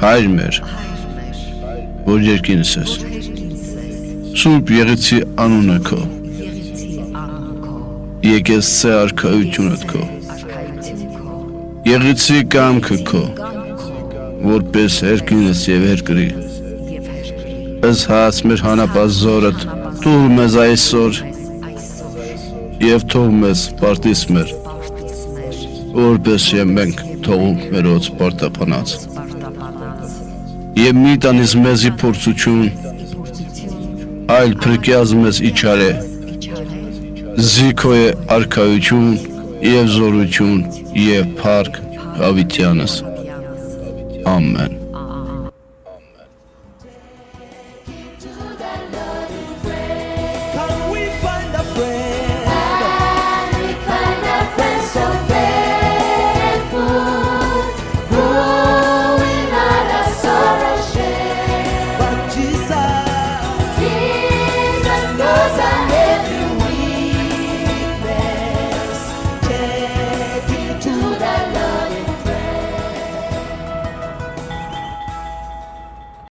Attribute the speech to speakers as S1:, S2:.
S1: Հայր մեր, որ երկինս ես, Սուրբ եղեցի անունը քո, եկեցցե արքայությունդ քո, եղեցի կամքը քո, որպես երկինս և երկրի, ըս հաց մեր հանապազորդ, տուր մեզ այսօր, և թող մեզ պարտիս մեր, որպես և մենք թողում մերոց պարտապանած, և մի տանիս մեզի փորձություն, այլ փրկյազ մեզ իչար է, զիքո է արքայություն և զորություն և փառք հավիտյանս, ամեն։